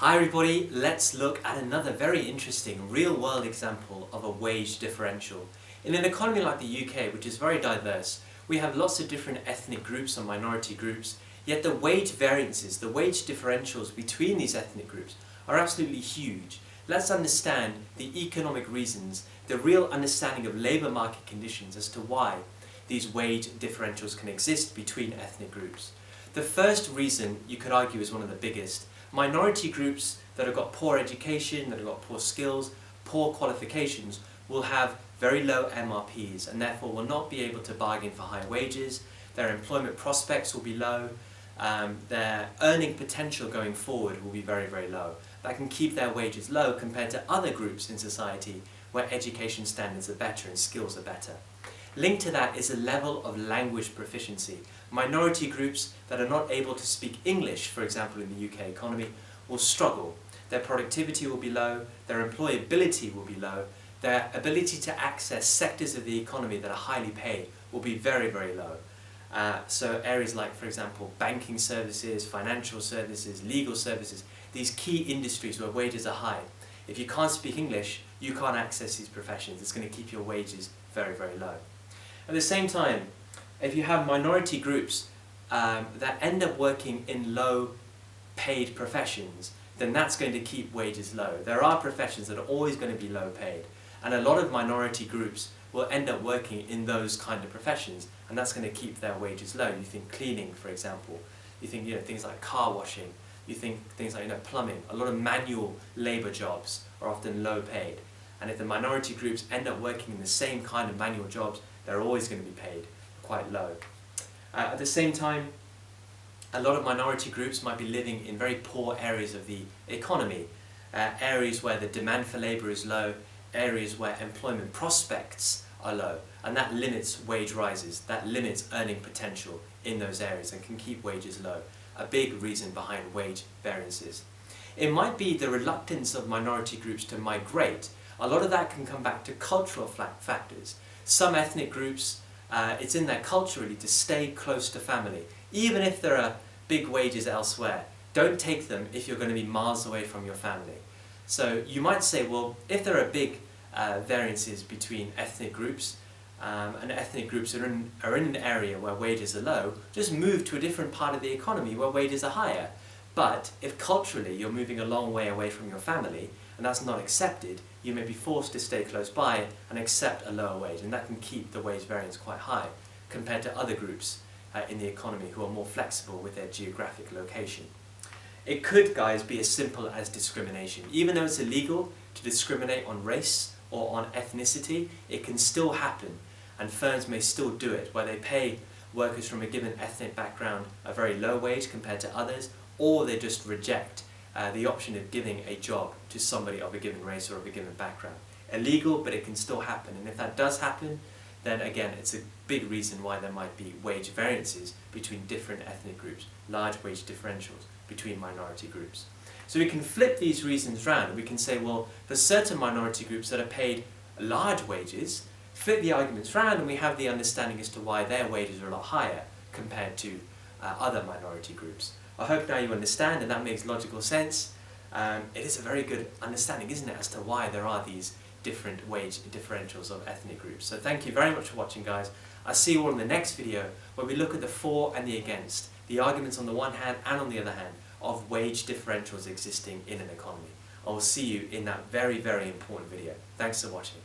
Hi everybody, let's look at another very interesting real-world example of a wage differential. In an economy like the UK, which is very diverse, we have lots of different ethnic groups and minority groups, yet the wage variances, the wage differentials between these ethnic groups are absolutely huge. Let's understand the economic reasons, the real understanding of labour market conditions as to why these wage differentials can exist between ethnic groups. The first reason, you could argue, is one of the biggest. Minority groups that have got poor education, that have got poor skills, poor qualifications, will have very low MRPs and therefore will not be able to bargain for high wages. Their employment prospects will be low. Their earning potential going forward will be very, very low. That can keep their wages low compared to other groups in society where education standards are better and skills are better. Linked to that is a level of language proficiency. Minority groups that are not able to speak English, for example in the UK economy, will struggle. Their productivity will be low, their employability will be low, their ability to access sectors of the economy that are highly paid will be very, very low. So areas like, for example, banking services, financial services, legal services, these key industries where wages are high. If you can't speak English, you can't access these professions. It's going to keep your wages very, very low. At the same time, if you have minority groups that end up working in low-paid professions, then that's going to keep wages low. There are professions that are always going to be low-paid, and a lot of minority groups will end up working in those kind of professions, and that's going to keep their wages low. You think cleaning, for example. You think things like car washing. You think things like plumbing. A lot of manual labour jobs are often low-paid, and if the minority groups end up working in the same kind of manual jobs, they're always going to be paid quite low. At the same time, a lot of minority groups might be living in very poor areas of the economy, areas where the demand for labour is low, areas where employment prospects are low, and that limits wage rises, that limits earning potential in those areas and can keep wages low. A big reason behind wage variances. It might be the reluctance of minority groups to migrate. A lot of that can come back to cultural factors. Some ethnic groups, it's in their culture really to stay close to family. Even if there are big wages elsewhere, don't take them if you're going to be miles away from your family. So you might say, well, if there are big variances between ethnic groups, and ethnic groups are in an area where wages are low, just move to a different part of the economy where wages are higher. But if culturally you're moving a long way away from your family, and that's not accepted, you may be forced to stay close by and accept a lower wage, and that can keep the wage variance quite high compared to other groups in the economy who are more flexible with their geographic location. It could, guys, be as simple as discrimination. Even though it's illegal to discriminate on race or on ethnicity, it can still happen, and firms may still do it, where they pay workers from a given ethnic background a very low wage compared to others, or they just reject the option of giving a job to somebody of a given race or of a given background. Illegal, but it can still happen, and if that does happen, then again it's a big reason why there might be wage variances between different ethnic groups, large wage differentials between minority groups. So we can flip these reasons round, and we can say, well, for certain minority groups that are paid large wages, flip the arguments round and we have the understanding as to why their wages are a lot higher compared to other minority groups. I hope now you understand, and that makes logical sense. It is a very good understanding, isn't it, as to why there are these different wage differentials of ethnic groups. So thank you very much for watching, guys. I'll see you all in the next video where we look at the for and the against, the arguments on the one hand and on the other hand of wage differentials existing in an economy. I will see you in that very, very important video. Thanks for watching.